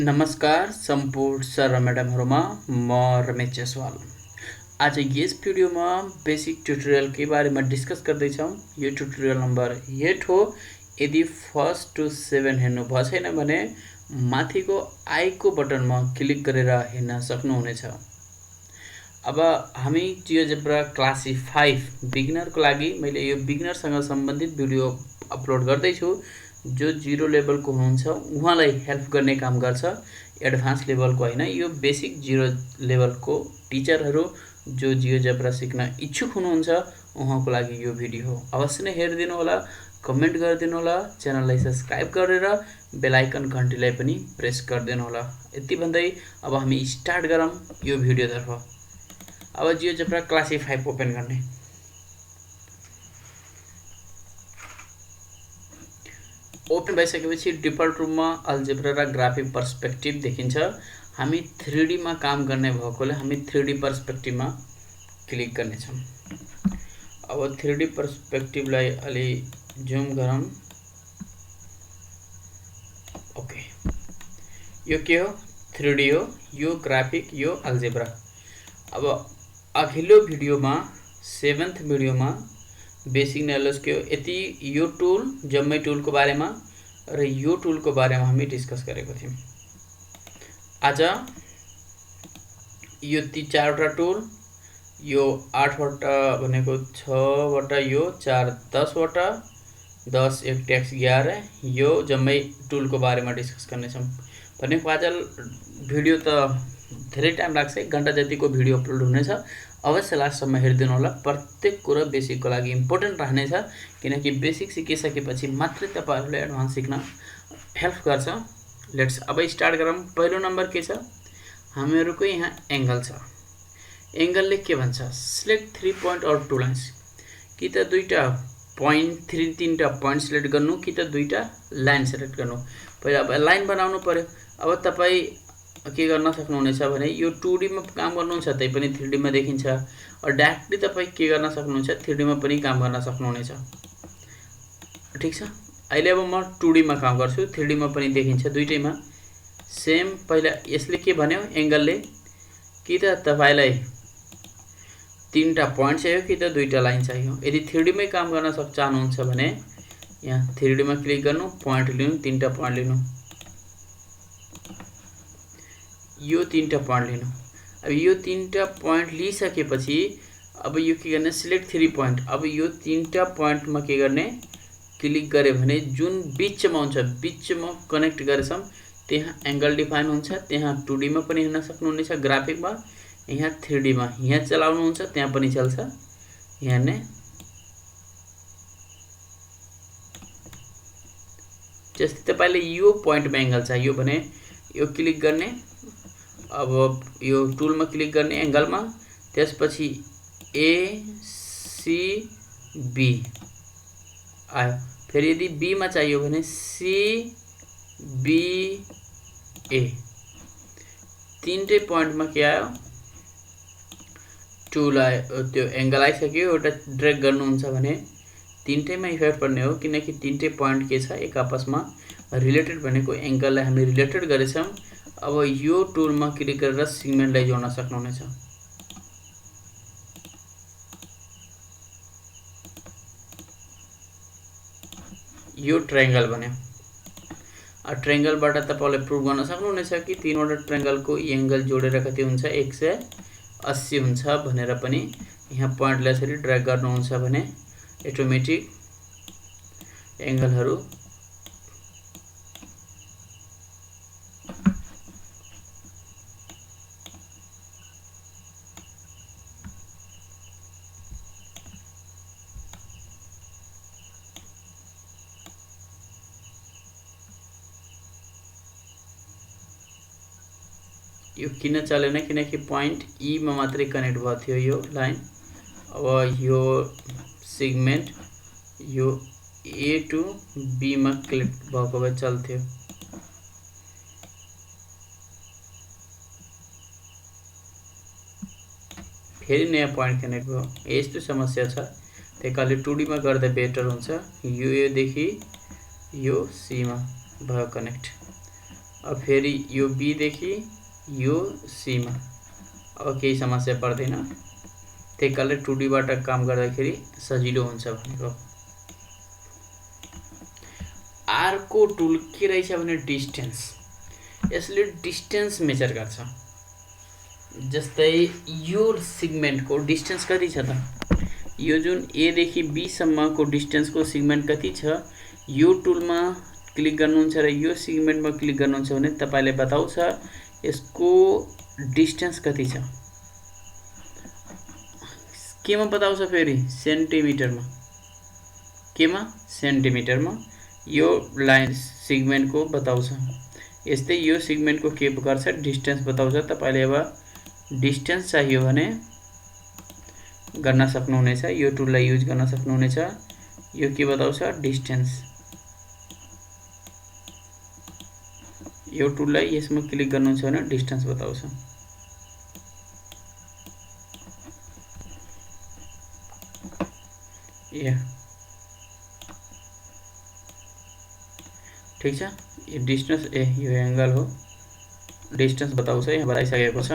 नमस्कार सम्पूर्ण सर र म्याडमहरुमा म रमेश जसवाल। आज यस भिडियोमा बेसिक ट्युटोरियल के बारेमा डिस्कस गर्दैछौँ। यो ट्युटोरियल नम्बर 8 हो। यदि फर्स्ट टु 7 हेर्नु भएको छैन भने माथिको आइको बटनमा क्लिक गरेर हेर्न सक्नुहुनेछ। अब हामी जियोजेब्रा क्लास 5 बिगिनरको लागि मैले यो बिगिनरसँग सम्बन्धित भिडियो अपलोड गर्दैछु। जो 0 लेभलको हुनुहुन्छ उहाँलाई हेल्प गर्ने काम गर्छ, एडभान्स लेभलको हैन। यो बेसिक 0 लेभलको टिचरहरू जो जियोजेब्रा सिक्न इच्छुक हुनुहुन्छ उहाँको लागि यो भिडियो हो। अवश्य नै हेरिदिनु होला, कमेन्ट गरिदिनु होला, च्यानललाई सब्स्क्राइब गरेर बेल आइकन घण्टीलाई पनि प्रेस गरिदिनु होला। यति भन्दै अब हामी स्टार्ट गरौँ यो भिडियोतर्फ। अब जियोजेब्रा क्लास 5 ओपन गर्ने। ओपन भइसकेपछि डिफल्ट रूपमा अल्जेब्रा र ग्राफिक पर्सपेक्टिभ देखिन्छ। हामी 3D मा काम गर्ने भएकोले हामी 3D पर्सपेक्टिभमा क्लिक गर्नेछौँ। अब 3D पर्सपेक्टिभलाई अलि जुम गरौँ। ओके, यो के हो? 3D हो, यो ग्राफिक, यो अल्जेब्रा। अब अघिल्लो भिडियोमा 7th भिडियोमा बेसिक नलेज के हो यति यो टुल जम्मै टुलको बारेमा र यो टुलको बारेमा हामी डिस्कस गरेको थियौं। आज यो 4वटा टुल, यो 8वटा भनेको 6वटा, यो 4 10वटा, 10 1 ट्याक्स 11, यो जम्मै टुलको बारेमा डिस्कस गर्नेछौँ। भनेको आज भिडियो त धेरै टाइम लाग्छ, 1 घण्टा जतिको भिडियो अपलोड हुनेछ। अवश्य लास्टसम्म हेरिदिनु होला। प्रत्येक कुरा बेसिकको लागि इम्पोर्टेन्ट रहनेछ, किनकि बेसिक सिकिसकेपछि मात्रै तपाईहरुले एडभान्स सिक्न हेल्प गर्छ। लेट्स अब स्टार्ट गरौँ। पहिलो नम्बर के छ? हामीहरुको यहाँ एंगल छ। एंगलले के भन्छ? सिलेक्ट 3 पोइन्ट और 2 लाइन्स। कि त दुईटा पोइन्ट 3 पोइन्ट सिलेक्ट गर्नु कि त दुईटा लाइन सिलेक्ट गर्नु। पहिला अब लाइन बनाउनु पर्यो। अब तपाई के गर्न सक्नुहुनेछ भने यो 2D मा काम गर्नुहुन्छ तै पनि 3D मा देखिन्छ, और डाइरेक्टली तपाई के गर्न सक्नुहुन्छ 3D मा पनि काम गर्न सक्नुहुनेछ। ठीक छ। अहिले अब म 2D मा काम गर्छु, 3D मा पनि देखिन्छ, दुईटैमा सेम। पहिला यसले के भन्यो एंगलले? कि त तपाईलाई 3टा पोइन्ट चाहियो कि त दुईटा लाइन चाहियो। यदि 3D मै काम गर्न चाहनुहुन्छ भने यहाँ 3D मा क्लिक गर्नु, पोइन्ट लिनु, 3टा पोइन्ट लिनु, यो 3टा पोइन्ट लिनु। अब यो 3टा पोइन्ट लिइसकेपछि अब यो के गर्ने? Select 3 point. अब यो 3टा पोइन्टमा के गर्ने? क्लिक गरे भने जुन बीचमा हुन्छ, बीचमा कनेक्ट गरेछौं त्यहाँ एंगल डिफाइन हुन्छ। त्यहाँ 2D मा पनि हेर्न सक्नुहुनेछ, ग्राफिकमा, यहाँ 3D मा। यहाँ चलाउनु हुन्छ त्यहाँ पनि चल्छ। यहाँ ने जस्तै तपाईले यो पोइन्टमा एंगल चाहियो भने यो क्लिक गर्ने। अब यो टुलमा क्लिक गर्ने एंगलमा, त्यसपछि ए सी बी आयो। फेरि यदि बी मा चाहियो भने सी बी ए। 3टै पोइन्टमा के आयो? टुल आयो, त्यो एंगल आइसक्यो। एउटा ड्र्याग गर्नुहुन्छ भने 3टैमा इफेक्ट पर्ने हो, किनकि 3टै पोइन्ट के छ एक आपसमा रिलेटेड। भनेको एंगललाई हामी रिलेटेड गरेछौं। अब यो टुलमा क्लिक गरेर सेगमेन्टलाई जोड्न सक्नुहुनेछ। यो ट्रायंगल बन्यो। ट्रायंगलबाट तपाईले प्रुभ गर्न सक्नुहुनेछ कि 3वटा ट्रायंगलको एंगल जोडेर कति हुन्छ? 180 हुन्छ भनेर पनि। यहाँ पोइन्टलाई यसरी ड्र्याग गर्नुहुन्छ भने अटोमेटिक एंगलहरु यो किन चलेन? किनकि पोइन्ट ई मा मात्रै कनेक्ट भएको थियो यो लाइन। अब यो सेगमेन्ट यो ए टु बी मा क्लिक भएको भए चल्थ्यो। फेरि नयाँ पोइन्ट कनेक्ट भयो। यस्तो समस्या छ। त्यसैले 2D मा गर्दा बेटर हुन्छ। यो देखि यो सी मा भयो कनेक्ट। अब फेरि यो बी देखि यो सी मा अब केही समस्या पर्दैन। त्यही कारणले 2D बाट काम गर्दाखेरि सजिलो हुन्छ भनेको। अर्को टुल के रहेछ भने डिस्टेन्स। यसले डिस्टेन्स मेजर गर्छ। जस्तै यो सेगमेन्टको डिस्टेन्स कति छ त, यो जुन ए देखि बी सम्मको डिस्टेन्सको सेगमेन्ट कति छ, यो टुलमा क्लिक गर्नुहुन्छ र यो सेगमेन्टमा क्लिक गर्नुहुन्छ भने तपाईले बताउँछ यसको डिस्टेन्स कति छ। केमा बताउँछ फेरि सेन्टिमिटरमा, केमा सेन्टिमिटरमा यो लाइन सेगमेन्टको बताउँछ। यस्तै यो सेगमेन्टको के गर्छ डिस्टेन्स बताउँछ। तपाईले अब डिस्टेन्स चाहियो भने गर्न सक्नुहुनेछ, यो टुललाई युज गर्न सक्नुहुनेछ। यो के बताउँछ डिस्टेन्स। यो टुललाई यसमा क्लिक गर्नुहुन्छ भने डिस्टेन्स बताउँछ। या ठीक छ, यो डिस्टेन्स यो एंगल हो, डिस्टेन्स बताउँछ, यहाँ बताइसकेको छ।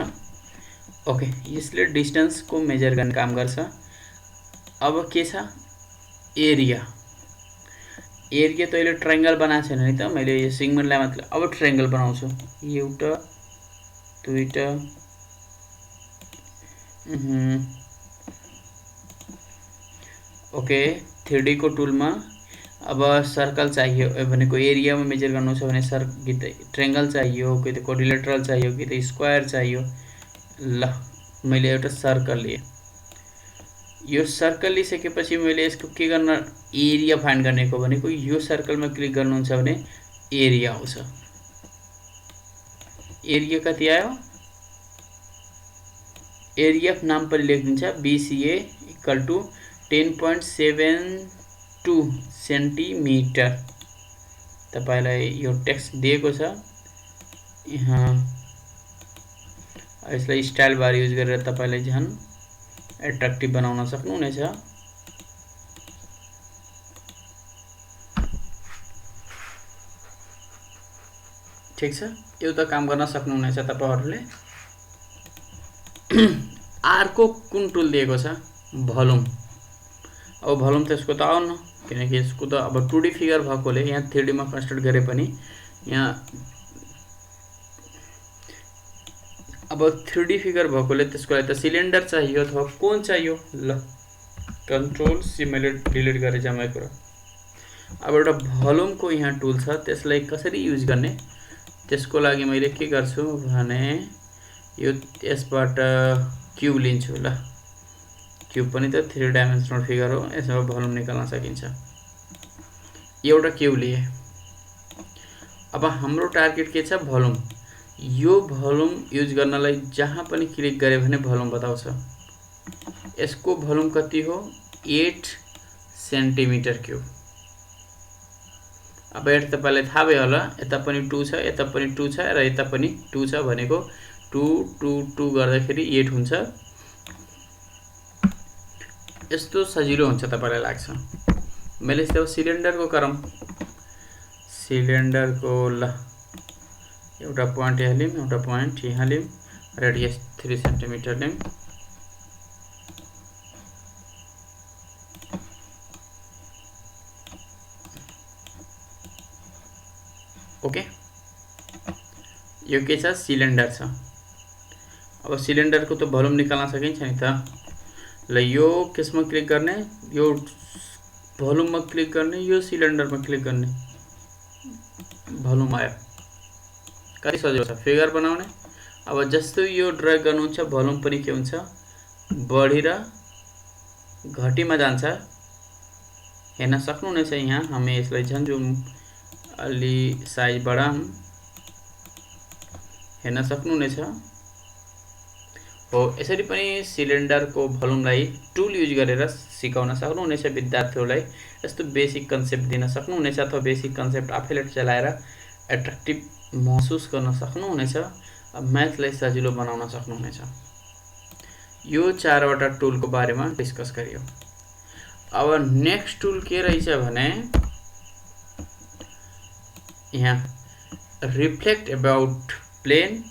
ओके, यसले डिस्टेन्स को मेजर गर्ने काम गर्छ। अब के छ एरिया। एरिया त अहिले ट्रायंगल बनाएको छैन नि त, मैले यो सेगमेन्टलाई मात्र अब ट्रायंगल बनाउँछु। एउटा दुईटा ओके 3D को टुलमा अब सर्कल चाहियो भनेको एरियामा मेजर गर्नु छ भने कि त ट्रायंगल चाहियो, कि त क्वाड्रिलेटरल चाहियो, कि त स्क्वायर चाहियो। ल मैले एउटा सर्कल लिए। यो सर्कल लिइसकेपछि मैले यसको के गर्न एरिया फाइन्ड गर्नेको भनेको यो सर्कलमा क्लिक गर्नुहुन्छ भने एरिया आउँछ। एरिया कति आयो, एरिया नाम पनि लेखिदिन्छ BCA इक्वल टु 10.72 सेन्टिमिटर। तपाईलाई यो टेक्स्ट दिएको छ यहाँ, यसलाई स्टाइल बार युज गरेर तपाईले झन् एट्र्याक्टिभ बनाउन सक्नुहुनेछ। ठीक छ, यो त काम गर्न सक्नुहुनेछ तपाईहरुले। अर्को कुन टुल दिएको छ भोल्युम। अब भोल्युम त्यसको त आउन, किनकि यसको त अब 2D फिगर भएकोले यहाँ 3D मा कन्स्ट्रक्ट गरे पनि यहाँ अब 3D फिगर भएकोले त्यसको लागि त सिलिन्डर चाहियो अथवा कोन चाहियो। ल कन्ट्रोल सी मैले डिलिट गरे जम्मै कुरा। अब एउटा भोल्युम को यहाँ टुल छ, त्यसलाई कसरी युज गर्ने त्यसको लागि मैले के गर्छु भने यो यसबाट क्यूब लिन्छु। ल क्यूब पनि त 3 डाइमेन्सनल फिगर हो, यसमा भोल्युम निकाल्न सकिन्छ। एउटा क्यूब लिए। अब हाम्रो टार्गेट के छ भोल्युम। यो भोल्युम युज गर्नलाई जहाँ पनि क्लिक गरे भने भोल्युम बताउँछ। यसको भोल्युम कति हो 8 सेन्टिमिटर क्यूब। अब यहाँ तपाईलाई थाहा भयो होला, यता पनि 2 छ, यता पनि 2 छ र यता पनि 2 छ भनेको 2 2 2 गर्दाखेरि 8 हुन्छ। यस्तो सजिलो हुन्छ तपाईलाई लाग्छ। मैले यस्तो सिलिन्डरको गरम, सिलिन्डरको ल एउटा पोइन्ट यहाँ लिम, एउटा पोइन्ट यहाँ लिम, रेडियस 3 सेन्टिमिटर लिम। ओके, यो के छ सिलिन्डर छ। अब सिलिन्डरको त भोल्युम निकाल्न सकिन्छ नि त। ल यो केसमा क्लिक गर्ने, यो भोल्युममा क्लिक गर्ने, यो सिलिन्डरमा क्लिक गर्ने, भोल्युम आयो। कति सजिलो छ फिगर बनाउने। अब जस्तो यो ड्रा गर्नुहुन्छ भोल्युम पनि के हुन्छ बढेर घटीमा जान्छ। हेर्न सक्नुहुनेछ यहाँ। हामी यसलाई झन्झुम अलि साइज बढाऊँ, हेर्न सक्नुहुनेछ। हो यसरी पनि सिलिन्डरको भोल्युमलाई टुल युज गरेर सिकाउन सक्नुहुनेछ विद्यार्थीहरूलाई। यस्तो बेसिक कन्सेप्ट दिन सक्नुहुनेछ अथवा बेसिक कन्सेप्ट आफैले चलाएर एट्र्याक्टिभ महसुस गर्न सक्नुहुनेछ। म्याथलाई सजिलो बनाउन सक्नुहुनेछ। यो 4 वटा टुलको बारेमा डिस्कस गरियो। अब नेक्स्ट टुल के रहेछ भने यहाँ reflect about plane,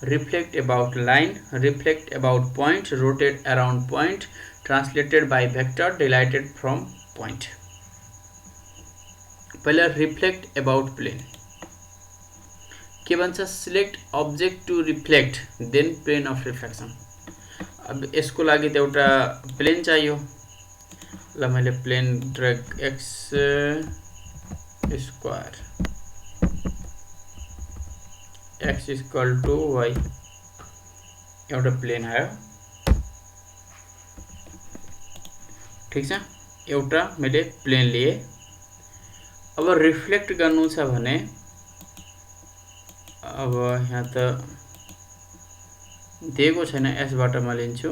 reflect about line, reflect about point, rotate around point, translated by vector, delighted from point. पहिला रिफ्लेक्ट अबाउट प्लेन के भन्छ select object to reflect then plane of reflection. अब यसको लागि त एउटा प्लेन चाहियो। ल मैले plane drag X square X equal to Y एउटा प्लेन आयो। ठीक छ, एउटा मैले प्लेन लिए। अब रिफ्लेक्ट गर्नु छ भने अब यहाँ त दिएको छैन, यसबाट म लिन्छु।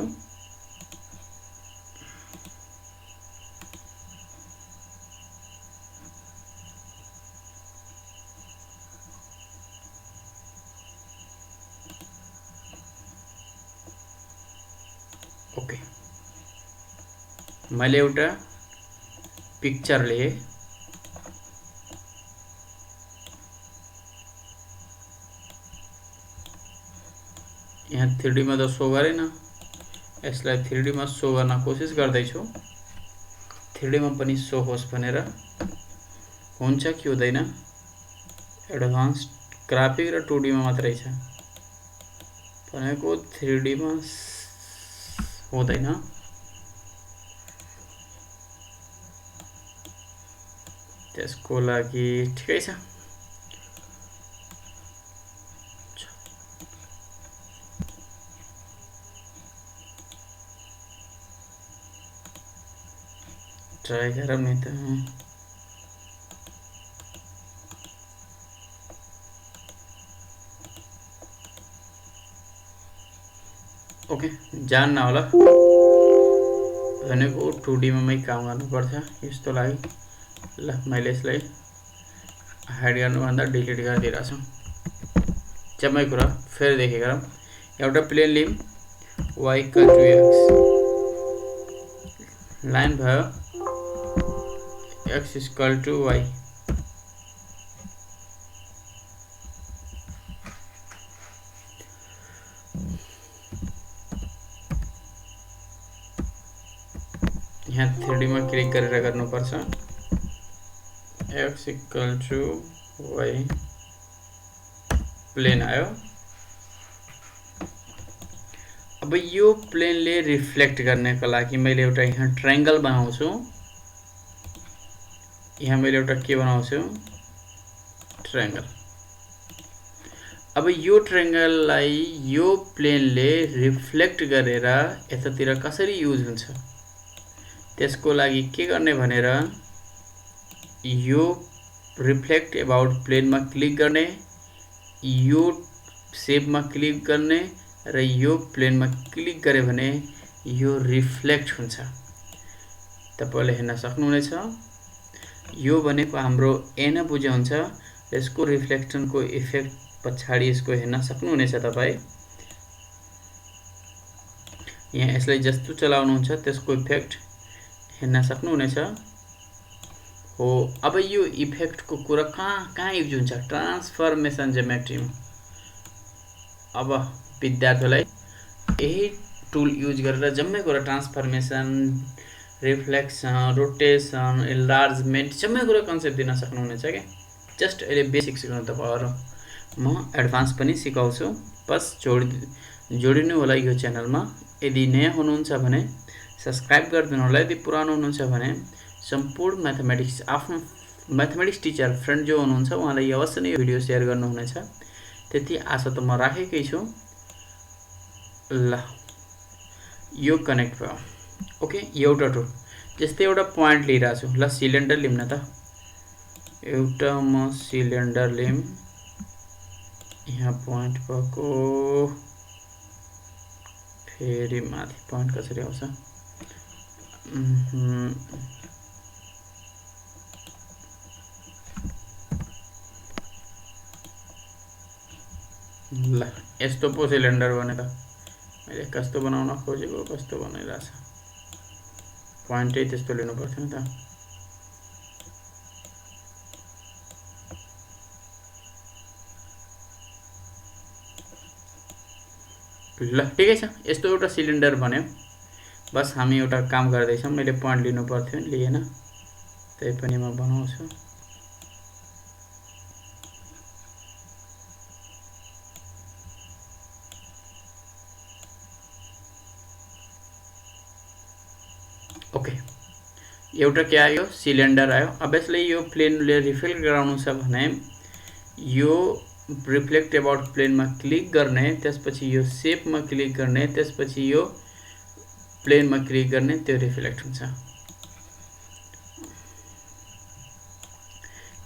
ओके, मैले एउटा पिक्चर लिए। यहाँ 3D में तो शो गरेन, यसलाई 3D में शो गर्न कोशिश गर्दैछु। 3D में पनि शो होस् भनेर हुन्छ कि हुँदैन। एडभान्स ग्राफिक र 2D में मात्रै छ भनेको, 3D में हुँदैन। त्यसको लागि ठिकै छ। ट्राई गरौँ नि त। ओके, जान्न होला भनेको 2D मै काम गर्नुपर्छ यस्तो लागि। ल मैले यसलाई हाइड गर्नुभन्दा डिलिट गरिदिइरहेछु। जम्मै कुरा फेरि देखि गरौँ। एउटा प्लेन लिम y equal to x, line भयो x इक्वल टु y। यहाँ 3D में क्लिक गरेर गर्नुपर्छ। x equal to y plane आयो। अब यो प्लेनले रिफ्लेक्ट गर्नको लागि मैले एउटा यहाँ ट्रायंगल बनाउँछु। यहाँ मैले एउटा के बनाउँछु, ट्रायंगल। अब यो ट्रायंगललाई यो प्लेनले रिफ्लेक्ट गरेर यतातिर कसरी युज हुन्छ त्यसको लागि के गर्ने भनेर यो रिफ्लेक्ट अबाउट प्लेन में क्लिक गर्ने, यो शेप में क्लिक गर्ने र यो प्लेन में क्लिक गरे भने यो रिफ्लेक्ट हुन्छ। तपाईले हेर्न सक्नुहुनेछ। यो भनेको हाम्रो एन बुझे हुन्छ। यसको रिफ्लेक्सन को इफेक्ट पछाडी यसको हेर्न सक्नुहुनेछ तपाई। यहाँ यसलाई जस्तो चलाउनुहुन्छ त्यसको इफेक्ट हेर्न सक्नुहुनेछ हो। अब यो इफेक्ट को कुरा कहाँ युज हुन्छ, ट्रान्सफर्मेसन ज्योमेट्री में। अब विद्यार्थीलाई यही टुल युज गरेर जम्मै कुरा ट्रान्सफर्मेसन, रिफ्लेक्सन, रोटेसन, इन्लार्जमेन्ट जम्मै कुरा कन्सेप्ट दिन सक्नुहुनेछ के। जस्ट अहिले बेसिक सिक्नु तपाईहरु, म एडभान्स पनि सिकाउँछु। बस जोडिनु होला यो च्यानलमा। यदि नयाँ हुनुहुन्छ भने सब्स्क्राइब गरिदिनु होला। यदि पुरानो हुनुहुन्छ भने सम्पूर्ण म्याथमेटिक्स आफ्नो म्याथमेटिक्स टिचर फ्रेन्ड जो हुनुहुन्छ उहाँलाई अवश्य नै यो भिडियो शेयर गर्नुहुनेछ। त्यति आशा त म राखेकै छु। ल यो कनेक्ट भयो। ओके, एउटा टुल जस्तै एउटा पोइन्ट लिइरहेको छु। ल सिलिन्डर लिम न त। एउटा म सिलिन्डर लिम, यहाँ पोइन्ट भएको, फेरि माथि पोइन्ट कसरी आउँछ। ल यस्तो पो सिलिन्डर बने त। मैले कस्तो बनाउन खोजेको कस्तो बनाइरहेछ। पोइन्टै त्यस्तो लिनु पर्थ्यो नि त। ल ठिकै छ। यस्तो एउटा सिलिन्डर बन्यो। बस हामी एउटा काम गर्दैछौँ। मैले पोइन्ट लिनु पर्थ्यो, लिएन, त्यही पनि म बनाउँछु। ओके, एउटा के आयो, सिलिन्डर आयो। अब यसले यो प्लेनले रिफिल गराउनु छ भने यो रिफ्लेक्ट एबाउट प्लेनमा क्लिक गर्ने, त्यसपछि यो सेपमा क्लिक गर्ने, त्यसपछि यो प्लेनमा क्लिक गर्ने, त्यो रिफ्लेक्ट हुन्छ।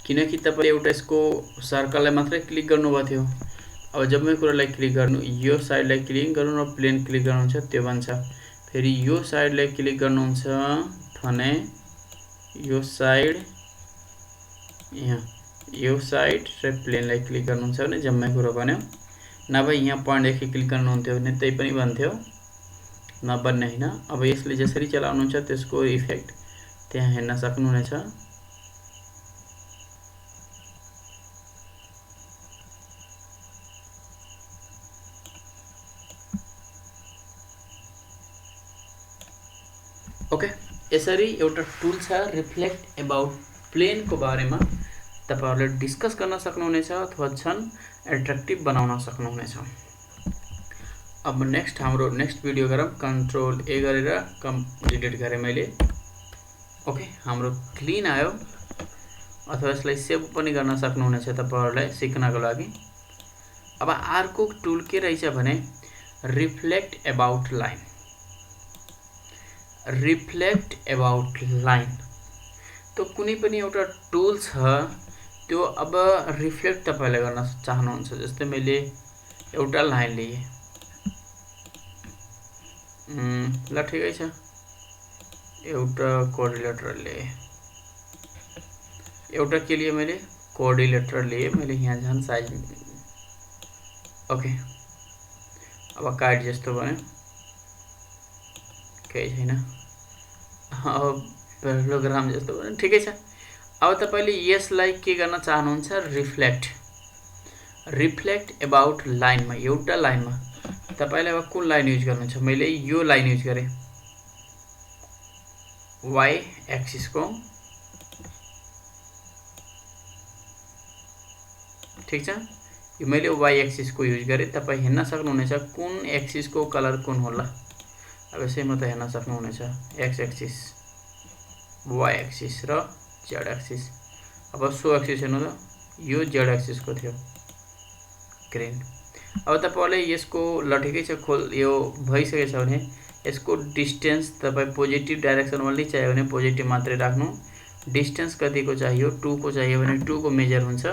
किनकि तपाईले एउटा यसको सर्कललाई मात्रै क्लिक गर्नुभएको थियो। अब जम्मै कुरालाई क्लिक गर्नु, यो साइडलाई क्लिक गर्नु र प्लेन क्लिक गर्नुहुन्छ, त्यो बन्छ। फेरि यो साइडलाई क्लिक गर्नुहुन्छ भने यो साइड, यहाँ यो साइड र प्लेनलाई क्लिक गर्नुहुन्छ भने जम्मै कुरो बन्यो। नभए यहाँ पोइन्टदेखि क्लिक गर्नुहुन्थ्यो भने त्यही पनि बन्थ्यो, नबन्ने होइन। अब यसले जसरी चलाउनुहुन्छ त्यसको इफेक्ट त्यहाँ हेर्न सक्नुहुनेछ। ओके, यसरी एउटा टुल छ रिफ्लेक्ट एबाउट प्लेनको बारेमा तपाईहरुले डिस्कस गर्न सक्नुहुनेछ अथवा झन् एट्र्याक्टिभ बनाउन सक्नुहुनेछ। अब हाम्रो नेक्स्ट भिडियो गरौँ। कन्ट्रोल ए गरेर डिलिट गरेँ मैले। ओके, हाम्रो क्लिन आयो। अथवा यसलाई सेभ पनि गर्न सक्नुहुनेछ तपाईहरुलाई सिक्नको लागि। अब अर्को टुल के रहेछ भने reflect about line. Reflect about line तो कुनै पनि एउटा टुल छ, त्यो अब रिफ्लेक्ट तपाईले गर्न चाहनुहुन्छ। जस्तै मैले एउटा लाइन लिए, ल ठिकै छ, एउटा कोअर्डिनेटर लिए, एउटा के लिए मैले कोअर्डिनेटर लिए, मैले यहाँ झन् साइज। ओके, अब कार्ड जस्तो बन्यो, केही छैन। अब प्याराग्राम जस्तो बन्यो, ठिकै छ। अब तपाईले यसलाई के गर्न चाहनुहुन्छ, रिफ्लेक्ट एबाउट लाइनमा, एउटा लाइनमा तपाईले अब कुन लाइन युज गर्नुहुन्छ। मैले यो लाइन युज गरेँ, y एक्सिस को, ठीक छ। यो मैले y एक्सिस को युज गरेँ। तपाई हेर्न सक्नुहुनेछ कुन एक्सिस को कलर कुन होला। अब यसैमा त हेर्न सक्नुहुनेछ, x एक्सिस, y एक्सिस र z एक्सिस। अब सो एक्सिस हेर्नु त, यो z एक्सिस को थियो, ग्रीन। अब तपाईले यसको ल ठिकै छ, यो भइसकेछ भने यसको डिस्टेन्स तपाई पोजिटिभ डाइरेक्सनमा नै चाहियो भने पोजिटिभ मात्रै राख्नु। डिस्टेन्स कतिको चाहियो, 2 को चाहियो भने 2 को मेजर हुन्छ।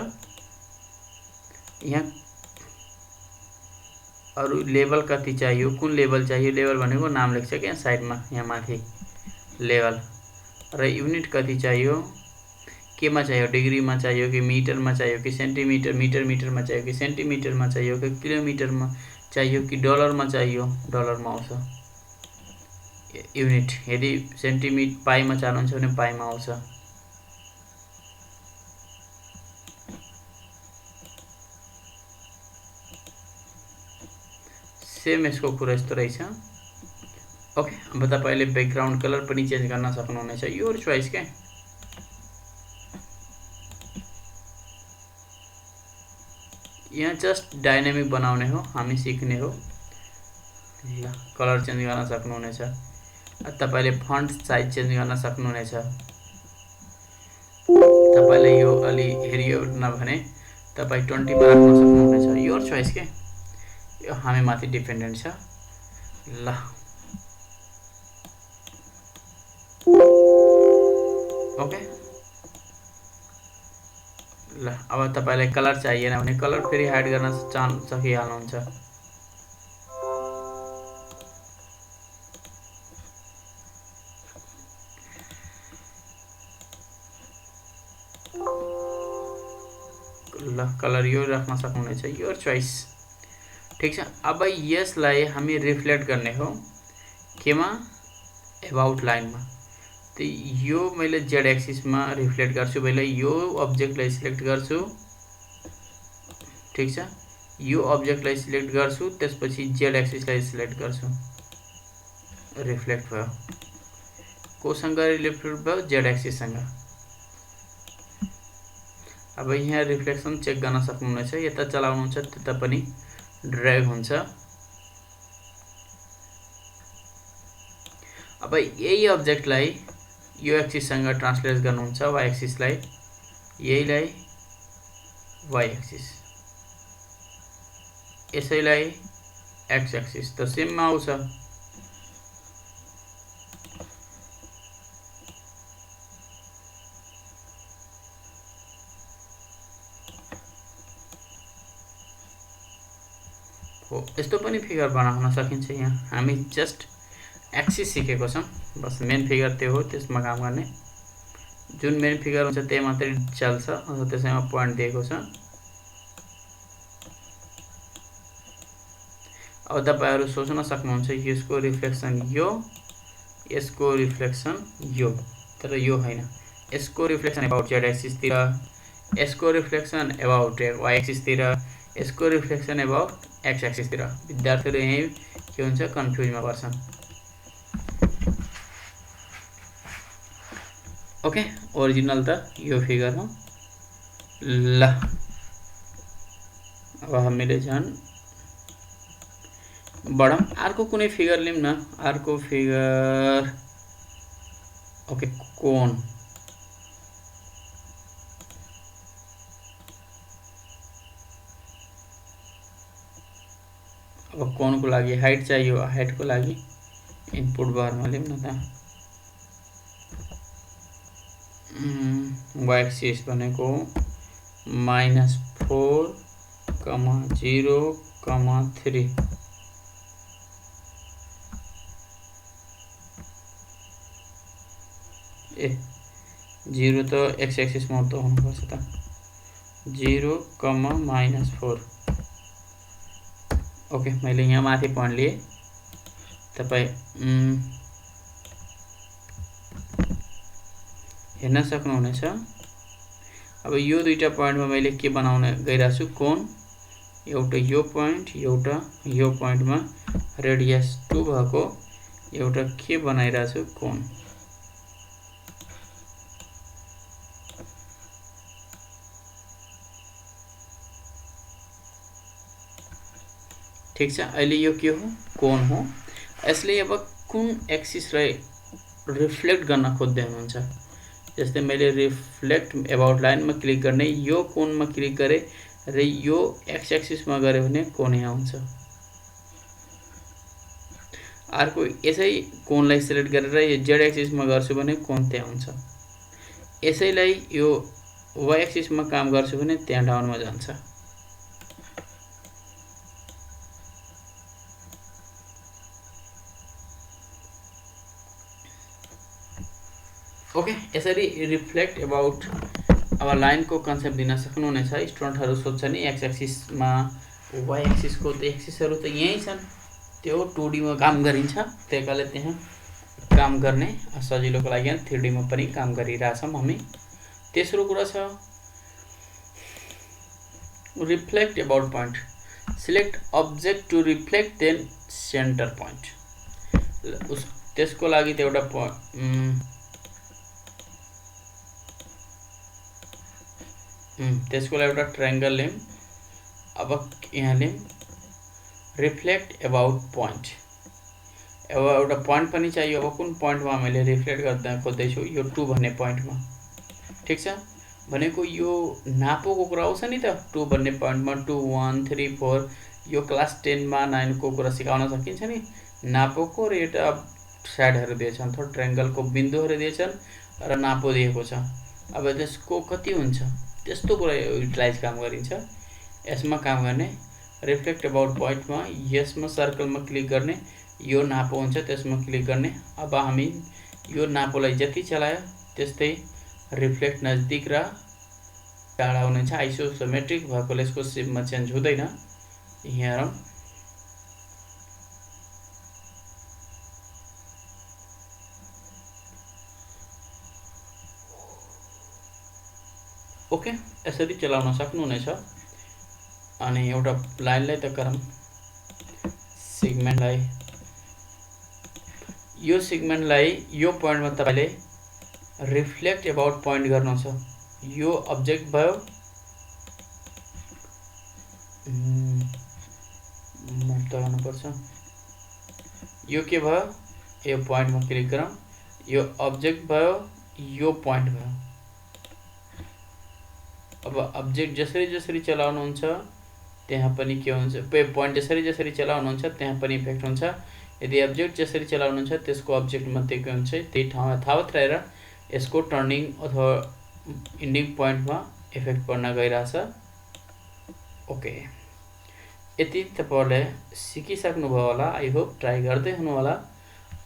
यहाँ अरु लेभल कति चाहियो, कुन लेभल चाहियो, लेभल भनेको नाम लेख्छ क्या साइडमा, यहाँ माथि लेभल। र युनिट कति चाहियो, केमा चाहियो, डिग्रीमा चाहियो कि मिटरमा चाहियो कि सेन्टिमिटर, मिटरमा चाहियो कि सेन्टिमिटरमा चाहियो कि किलोमिटरमा चाहियो कि डलरमा चाहियो, डलरमा आउँछ युनिट। यदि सेन्टिमिटर पाइमा चाहनुहुन्छ भने पाइमा आउँछ। सेम यसको कुरा यस्तो रहेछ। ओके, अब तपाईले ब्याकग्राउन्ड कलर पनि चेन्ज गर्न सक्नुहुनेछ, योर चोइस के। यहाँ जस्ट डाइनामिक बनाउने हो, हामी सिक्ने हो। ल कलर चेन्ज गर्न सक्नुहुनेछ। तपाईले फन्ट साइज चेन्ज गर्न सक्नुहुनेछ। तपाईले यो अलि हेरियो नभने तपाई 20 मा राख्न सक्नुहुनेछ, योर चोइस के। यो हामी माथि डिपेन्डेन्ट छ। ल ओके, ल अब तपाईलाई कलर चाहिएन भने कलर फेरि हाइड गर्न सकिहाल्नुहुन्छ। ल कलर यो राख्न सक्नुहुनेछ, योर चोइस, ठीक छ। अब यसलाई हामी रिफ्लेक्ट गर्ने हो, केमा, एबाउट लाइनमा। तो यो मैले z एक्सिस में रिफ्लेक्ट गर्छु। मैले यो अब्जेक्टलाई सिलेक्ट गर्छु, ठीक छ। यो अब्जेक्टलाई सिलेक्ट गर्छु, त्यसपछि जेड एक्सिसलाई सिलेक्ट गर्छु। रिफ्लेक्ट भयो। कोसँग रिफ्लेक्ट भयो? जेड एक्सिससँग। अब यहाँ रिफ्लेक्सन चेक गर्न सक्नुहुनेछ। यता चलाउनुहुन्छ त्यता पनि ड्र्याग हुन्छ। अब यही अब्जेक्टलाई यो एक्सिससँग ट्रान्सलेट गर्नुहुन्छ, वाइ एक्सिसलाई, यहीलाई वाइ एक्सिस, यसैलाई एक्स एक्सिस, त सेममा आउँछ। हो यस्तो पनि फिगर बनाउन सकिन्छ। यहाँ हामी जस्ट एक्सिस सिकेको छौँ, बस मेन फिगर त्यो हो, त्यसमा काम गर्ने। जुन मेन फिगर हुन्छ त्यही मात्रै चल्छ, अन्त त्यसैमा पोइन्ट दिएको छ। अब तपाईहरु सोच्न सक्नुहुन्छ यसको रिफ्लेक्सन यो, यसको रिफ्लेक्सन यो, तर यो हैन। यसको रिफ्लेक्सन अबाउट जेड एक्सिस तिर, यसको रिफ्लेक्सन अबाउट वाइ एक्सिस तिर, यसको रिफ्लेक्सन अबाउट एक्स एक्सिस तिर। विद्यार्थीहरु यही के हुन्छ, कन्फ्युजमा पर्छन्। ओके, ओरिजिनल त यो फिगर हो। ल अब हामीले झन् बढौं, अर्को कुनै फिगर लिऊँ न। अर्को फिगर ओके, कोण। अब कोणको लागि हाइट चाहियो, हाइटको लागि इनपुट बारमा लिऊँ न त। वाइ एक्सिस भनेको -4, 0, 3। ए 0 त एक्स एक्सिसमा त हुनुपर्छ त। 0, -4। ओके, मैले यहाँ माथि पोइन्ट लिए। तपाई हेर्न सक्नुहुनेछ। अब यो दुईटा पोइन्टमा मैले के बनाउन गइरहेको छु, कोण। एउटा यो पोइन्ट, एउटा यो पोइन्टमा रेडियस 2 भएको एउटा के बनाइरहेको छु, कोण। ठीक छ, अहिले यो के हो, कोण हो। यसले अब कुन एक्सिसलाई रिफ्लेक्ट गर्न खोज्दै हुनुहुन्छ। जस्तै मैले रिफ्लेक्ट अबाउट लाइनमा क्लिक गर्ने, यो कोणमा क्लिक गरे र यो एक्स एक्सिसमा गरे भने कोण यहाँ हुन्छ। अर्को यसै कोणलाई सिलेक्ट गरेर यो जेड एक्सिसमा गर्छु भने कोण त्यहाँ हुन्छ। यसैलाई यो वाइ एक्सिसमा काम गर्छु भने त्यहाँ डाउनमा जान्छ। ओके, यसरी रिफ्लेक्ट अबाउट अब लाइनको कन्सेप्ट दिन सक्नुहुनेछ। स्टुडेन्टहरु सोध्छन् नि एक्स एक्सिसमा वाइ एक्सिसको त एक्सिसहरु त यही छन्, त्यो 2D मा काम गरिन्छ, त्यसैले त्यहाँ काम गर्ने सजिलोको लागि 3D मा पनि काम गरिरहेछौं हामी। तेस्रो कुरा छ reflect about point. Select object to reflect then centre point. त्यसको लागि त एउटा त्यसको लागि एउटा ट्रायंगल लिऊँ। अब यहाँ लिऊँ रिफ्लेक्ट अबाउट पोइन्ट। अब एउटा पोइन्ट पनि चाहियो। अब कुन पोइन्टमा मैले रिफ्लेक्ट गर्न खोज्दै छु, यो 2 भन्ने पोइन्टमा। ठीक छ, भनेको यो नापोको कुरा आउँछ नि त। 2 भन्ने पोइन्टमा 2, 1, 3, 4 यो क्लास 10 मा 9 को कुरा सिकाउन सकिन्छ नि। नापोको र एउटा साइडहरु दिएछन्, थोर ट्रायंगलको बिन्दुहरु दिएछन् र नापो दिएको छ। अब त्यसको कति हुन्छ त्यस्तो कुरा युटिलाइज काम गरिन्छ। यसमा काम गर्ने रिफ्लेक्ट अबाउट पोइन्टमा यसमा सर्कलमा क्लिक गर्ने, यो नापो हुन्छ त्यसमा क्लिक गर्ने। अब हामी यो नापोलाई जति चलायो त्यस्तै रिफ्लेक्ट नजिक र टाढा हुनेछ। आइसोमेट्रिक भएकोले यसको शेपमा चेन्ज हुँदैन। यहाँ हेरौँ, ओके, यसरी चलाउन सक्नुहुनेछ। अनि एउटा लाइनलाई त गरौँ, सेगमेन्टलाई, यो सेगमेन्टलाई यो पोइन्टमा तपाईले रिफ्लेक्ट एबाउट पोइन्ट गर्नु छ। यो अब्जेक्ट भयो, मुक्त गर्नुपर्छ। यो के भयो, यो पोइन्टमा क्लिक गरौँ, यो अब्जेक्ट भयो, यो पोइन्ट भयो। अब अब्जेक्ट जसरी जसरी चलाउनुहुन्छ त्यहाँ पनि के हुन्छ, पोइन्ट जसरी जसरी चलाउनुहुन्छ त्यहाँ पनि इफेक्ट हुन्छ। यदि अब्जेक्ट जसरी चलाउनुहुन्छ त्यसको अब्जेक्ट मध्ये के हुन्छ त्यही ठाउँमा यथावत रहेर यसको टर्निङ अथवा इन्डिङ पोइन्टमा इफेक्ट पर्न गइरहेछ। ओके, यति तपाईहरुले सिकिसक्नुभयो होला, आई होप ट्राई गर्दै हुनु होला।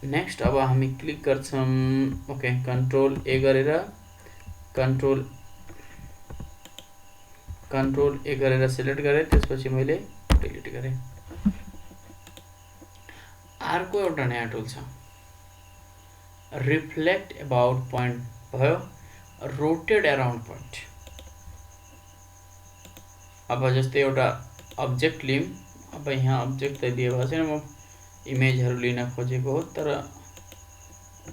नेक्स्ट अब हामी क्लिक गर्छौं, ओके, कन्ट्रोल ए गरेर कन्ट्रोल ए गरेर सिलेक्ट गरेँ, त्यसपछि मैले डिलिट गरेँ। अर्को एउटा नयाँ टुल छ, रिफ्लेक्ट एबाउट पोइन्ट भयो, रोटेट अराउन्ड पोइन्ट। अब जस्तै एउटा अब्जेक्ट लियौं, अब यहाँ अब्जेक्ट त दिएको छैन, म इमेजहरु लिन खोजेको हो तर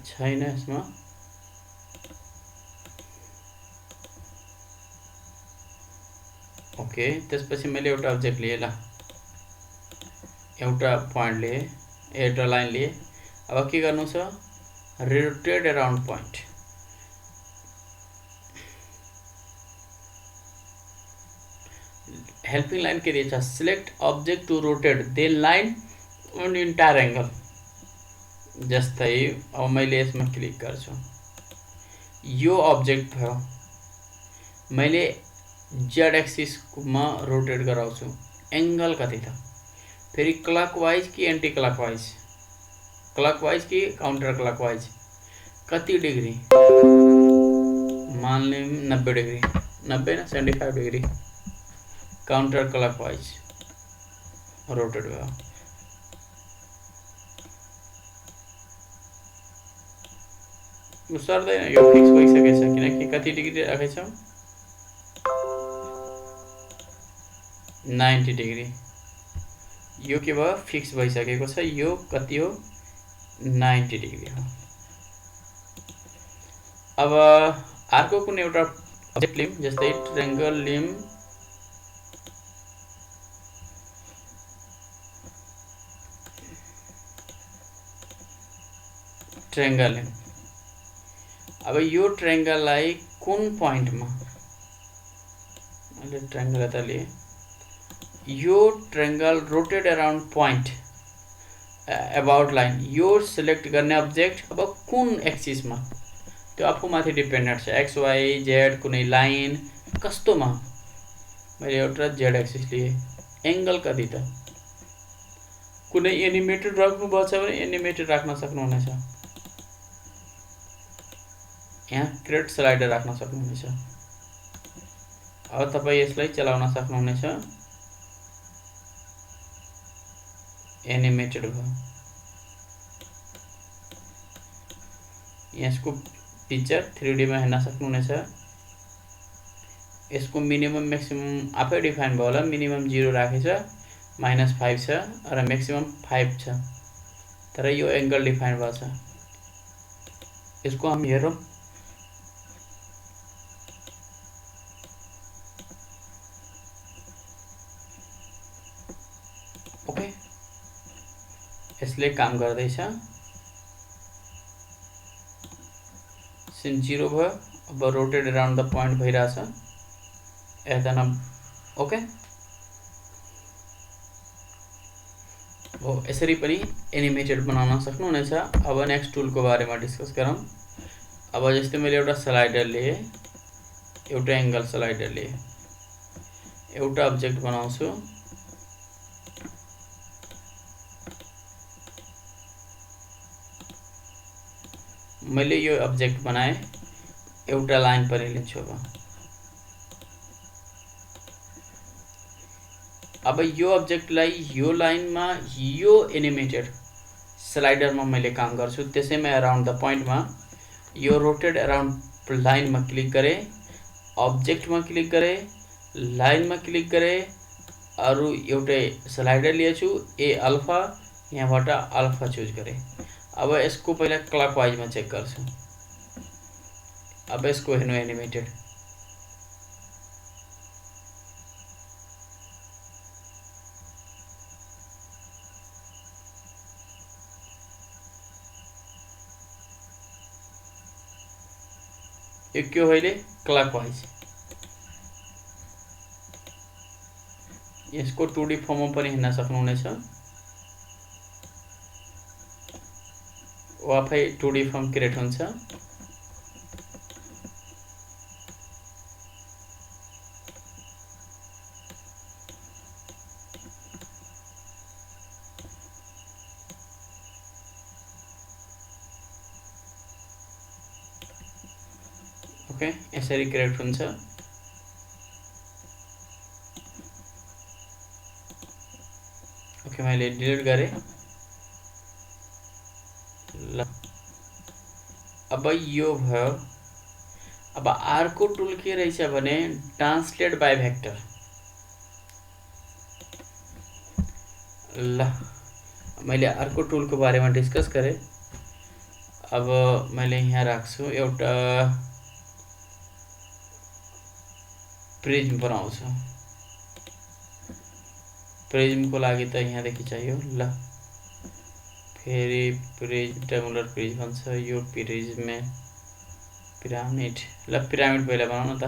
छैन यसमा। ओके, त्यसपछि मैले एउटा अब्जेक्ट लिए, ल एउटा पोइन्ट लिए, एउटा लाइन लिए। अब के गर्नु छ, rotate around point. Helping line के दिएछ, select object to rotate the line on entire angle. जस्तै अब मैले यसमा क्लिक गर्छु, यो अब्जेक्ट भयो, मैले जेड एक्सिस मा रोटेट गराउँछु, एंगल कति त, फेरि क्लकवाइज कि एन्टी क्लकवाइज, क्लकवाइज कि काउन्टर क्लकवाइज, कति डिग्री, मान लें 90 डिग्री, 90 ना 75 डिग्री, काउन्टर क्लकवाइज रोटेट भयो। सर्दैन, यो फिक्स भइसकेछ किनकि कति डिग्री राखेछौं, 90 डिग्री। यो के भयो, फिक्स भइसकेको छ, यो कति हो, 90 डिग्री हो। अब अर्को कुनै एउटा अब्जेक्ट लियौं, जस्तै ट्रायंगल लियौं, ट्रायंगल। अब यो ट्रायंगललाई कुन पोइन्टमा, मैले ट्रायंगल यता लिए, यो triangle rotate around point about line, यो सिलेक्ट गर्ने अब्जेक्ट अब कुन एक्सिसमा, त्यो आफूमाथि डिपेन्डेन्ट छ, एक्स वाई जेड, कुनै लाइन कस्तोमा। मैले एउटा जेड एक्सिस लिए, एंगल कति त, कुनै एनिमेटेड राख्नु भएको छ भने एनिमेटेड राख्न सक्नुहुनेछ, यहाँ क्रिएट स्लाइडर राख्न सक्नुहुनेछ। अब तपाई यसलाई चलाउन सक्नुहुनेछ, एनिमेटेड भयो। यसको पिक्चर 3D मा हेर्न सक्नुहुनेछ। यसको मिनिमम मैक्सिमम आफै डिफाइन भयो होला, मिनिमम 0 राखेछ, -5 छ र मैक्सिमम 5 छ, तर यो एंगल डिफाइन भएको छ। यसको हामी हेरौं, ओके, यसले काम गर्दैछ। सिन 0 भयो, अब रोटेट अराउन्ड द पोइन्ट भइरहेछ, यता ओके हो। यसरी पनि एनिमेटेड बनाउन सक्नुहुनेछ। अब नेक्स्ट टुल को बारेमा डिस्कस गरौँ। अब जस्तै मैले एउटा स्लाइडर लिए, एउटा एंगल स्लाइडर लिए, एउटा अब्जेक्ट बनाउँछु, मैले यो अब्जेक्ट बनाए, एउटा लाइन पनि लिन्छु। अब यो अब्जेक्टलाई यो लाइनमा यो एनिमेटेड स्लाइडरमा मैले काम गर्छु, त्यसैमा अराउन्ड द पोइन्टमा यो रोटेट अराउन्ड लाइनमा क्लिक गरेँ, अब्जेक्टमा क्लिक गरेँ, लाइनमा क्लिक गरेँ, अरू एउटै स्लाइडर लिएछु ए अल्फा, यहाँबाट अल्फा चुज गरेँ। अब यसको पहिला क्लकवाइजमा चेक गर्छु। अब यसको हेर्नु एनिमेटेड, यो के हो अहिले क्लकवाइज। यसको 2D फर्ममा पनि हेर्न सक्नुहुनेछ, आफै 2D फर्म क्रिएट हुन्छ। ओके, यसरी क्रिएट हुन्छ। ओके, मैले डिलिट गरेँ। ल अब यो भयो। अब अर्को टुल के रहेछ भने ट्रान्सलेट बाई भेक्टर। ल मैले अर्को टुलको बारेमा डिस्कस गरेँ। अब मैले यहाँ राख्छु, एउटा प्रिज्म बनाउँछु। प्रिज्मको लागि त यहाँदेखि चाहियो। ल फेरि प्रिज्म टेबुलर प्रिज्म भन्छ, यो प्रिज्म पिरामिड। ल पिरामिड पहिला बनाउन त,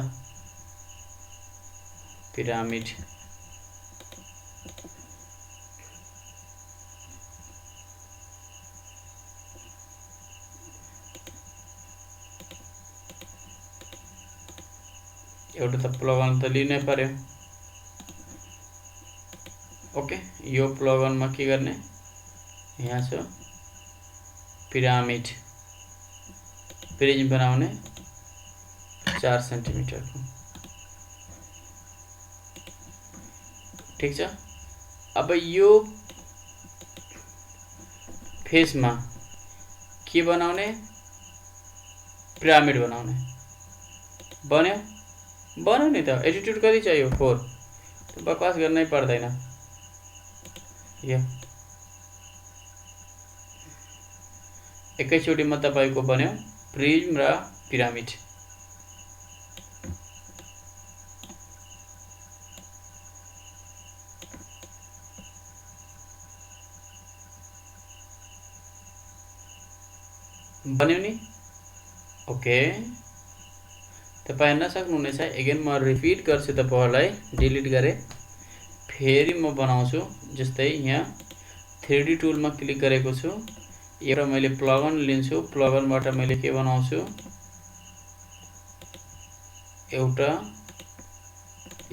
पिरामिड। एउटा त प्लगन त लिनै पर्यो। ओके, यो प्लगनमा के गर्ने, यहाँ छ पिरामिड प्रिज्म बनाउने 4 सेन्टिमिटरको। ठिक छ। अब यो फेसमा के बनाउने, पिरामिड बनाउने। बन्यो, बन्यो नि त। एटिट्युड कति चाहियो 4, बकवास गर्नै पर्दैन। यो एकैचोटिमा तपाईको बन्यो प्रिज्म र पिरामिड। बन्यो नि। ओके, तपाईँ हेर्न सक्नुहुनेछ। एगेन म रिपिट गर्छु तपाईहरुलाई, डिलिट गरेँ फेरि म बनाउँछु। जस्तै यहाँ 3D टुलमा क्लिक गरेको छु, एउटा मैले प्लगन लिन्छु। प्लगनबाट मैले के बनाउँछु, एउटा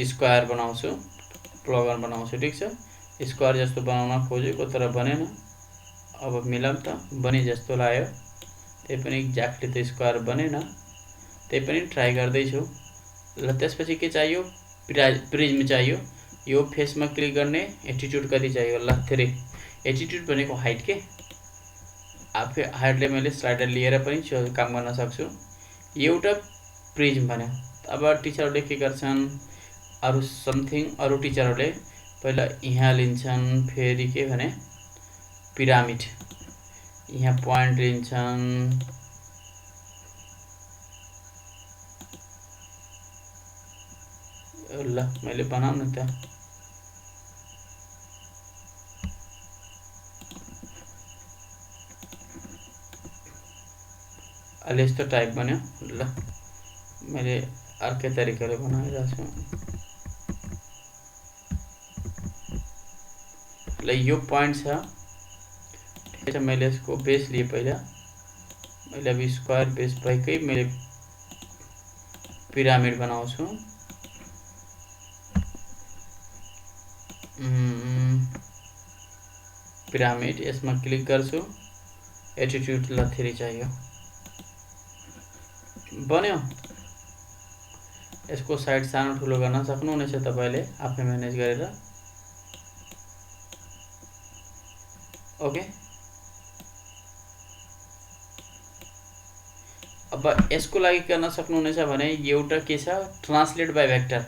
स्क्वायर बनाउँछु, प्लगन बनाउँछु। ठिक छ, स्क्वायर जस्तो बनाउन खोजेको तर बनेन। अब मिलाउँ त, बने जस्तो लाग्यो। त्यही पनि एक्ज्याक्टली त स्क्वायर बनेन, त्यही पनि ट्राई गर्दैछु। ल त्यसपछि के चाहियो, प्रिज्म चाहियो। यो फेसमा क्लिक गर्ने, एटिट्युड कति चाहियो, ल 3। एटिट्युड भनेको हाइट के, आफै हाइटले मैले स्लाइडर लिएर पनि काम गर्न सक्छु। एउटा प्रिज्म भन्यो। अब टिचरहरूले के गर्छन्, अरू समथिङ, अरू टिचरहरूले पहिला यहाँ लिन्छन्, फेरि के भने पिरामिड, यहाँ पोइन्ट लिन्छन्। ल मैले बनाउँ न त। अहिले यस्तो टाइप बन्यो। ल मैले अर्कै तरिकाले बनाइरहेको छु। ल यो पोइन्ट छ, ठिक छ। मैले यसको बेस लिए पहिला, मैले अब स्क्वायर बेस भएकै मैले पिरामिड बनाउँछु। पिरामिड, यसमा क्लिक गर्छु, एटिट्युड ल 3 चाहियो। बन्यो। यसको साइड सानो ठुलो गर्न सक्नुहुनेछ तपाईले आफै म्यानेज गरेर। ओके, अब यसको लागि के गर्न सक्नुहुनेछ भने एउटा के छ, ट्रान्सलेट बाई भेक्टर।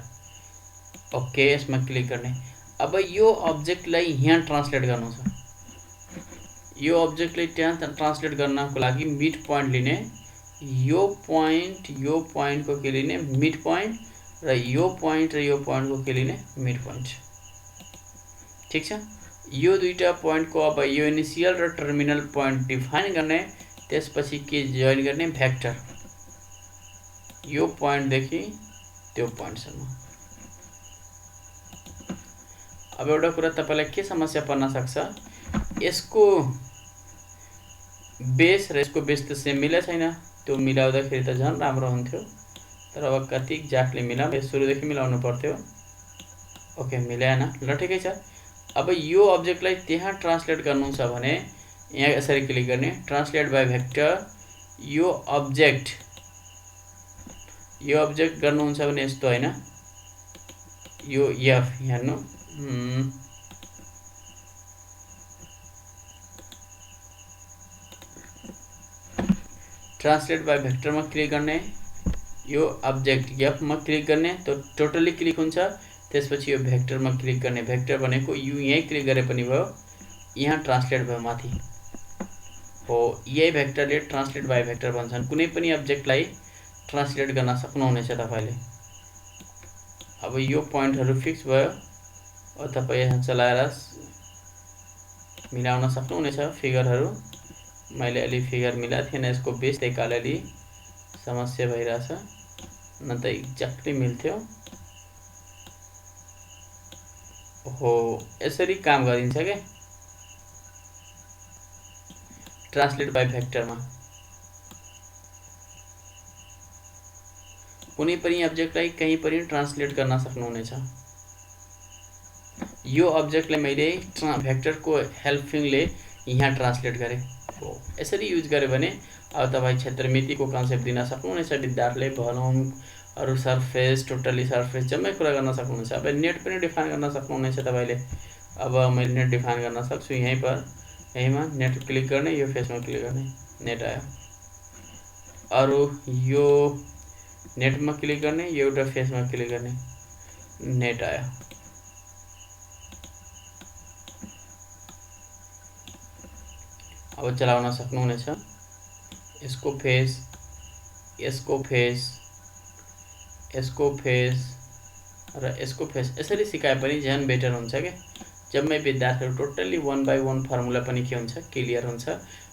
ओके, यसमा क्लिक गर्ने। अब यो अब्जेक्टलाई यहाँ ट्रान्सलेट गर्नु छ। यो अब्जेक्टलाई त्यहाँ ट्रान्सलेट गर्नको लागि मिड पोइन्ट लिने, यो पोइन्टको के लिने मिड पोइन्ट, र यो पोइन्टको के लिने मिड पोइन्ट। ठीक छ, यो दुईटा पोइन्टको अब यो इनिसियल र टर्मिनल पोइन्ट डिफाइन गर्ने, त्यसपछि के जोइन गर्ने भेक्टर, यो पोइन्टदेखि त्यो पोइन्टसम्म। अब एउटा कुरा तपाईलाई के समस्या पर्न सक्छ, यसको बेस र यसको बेस त सेम मिले छैन, त्यो मिलाउँदाखेरि त झन् राम्रो हुन्थ्यो, तर अब कति एक्ज्याक्टली मिलाउँ, यो सुरुदेखि मिलाउनु पर्थ्यो। ओके, मिलाएन, ल ठिकै छ। अब यो अब्जेक्टलाई त्यहाँ ट्रान्सलेट गर्नु छ भने यहाँ यसरी क्लिक गर्ने, ट्रान्सलेट बाई भेक्टर। यो अब्जेक्ट गर्नुहुन्छ भने यस्तो हैन, यो एफ हेर्नु, ट्रान्सलेट बाई भेक्टरमा क्लिक गर्ने, यो अब्जेक्ट एफमा क्लिक गर्ने, त्यो टोटली क्लिक हुन्छ। त्यसपछि यो भेक्टरमा क्लिक गर्ने, भेक्टर भनेको यो यहीँ क्लिक गरे पनि भयो, यहाँ ट्रान्सलेट भयो माथि हो, यही भेक्टरले ट्रान्सलेट बाई भेक्टर भन्छन्। कुनै पनि अब्जेक्टलाई ट्रान्सलेट गर्न सक्नुहुनेछ तपाईले। अब यो पोइन्टहरु फिक्स भयो, अब तपाई यहाँ चलाएर मिलाउन सक्नुहुनेछ फिगरहरु। मैले अलि फिगर मिलाएको थिएन, यसको बेस त्यही कारणले समस्या भइरहेछ, न त एक्ज्याक्टली मिल्थ्यो। हो, यसरी काम गरिन्छ के ट्रान्सलेट बाई भेक्टरमा। कुनै पनि अब्जेक्टलाई कहीँ पनि ट्रान्सलेट गर्न सक्नुहुनेछ। यो अब्जेक्टलाई मैले भेक्टरको हेल्पिङले यहाँ ट्रान्सलेट गरे हो। यसरी युज गरे भने अब तपाईँ क्षेत्रमितिको कन्सेप्ट दिन सक्नुहुनेछ विद्यार्थीले, भोल्युम अरु सर्फेस, टोटली सर्फेस जम्मै कुरा गर्न सक्नुहुनेछ। अब नेट पनि डिफाइन गर्न सक्नुहुनेछ तपाईले। अब मैले नेट डिफाइन गर्न सक्छु, यहीँ पर यहीँमा नेट क्लिक गर्ने, यो फेसमा क्लिक गर्ने, नेट आयो। अरु यो नेटमा क्लिक गर्ने, यो एउटा फेसमा क्लिक गर्ने, नेट आयो। अब चलाउन सक्नुहुनेछ। यसको फेस, यसको फेस, यसको फेस र यसको फेस यसरी सिकाए पनि झन् बेटर हुन्छ के। जम्मै विद्यार्थीहरु टोटली 1 बाइ 1 फर्मुला पनि के हुन्छ क्लियर हुन्छ।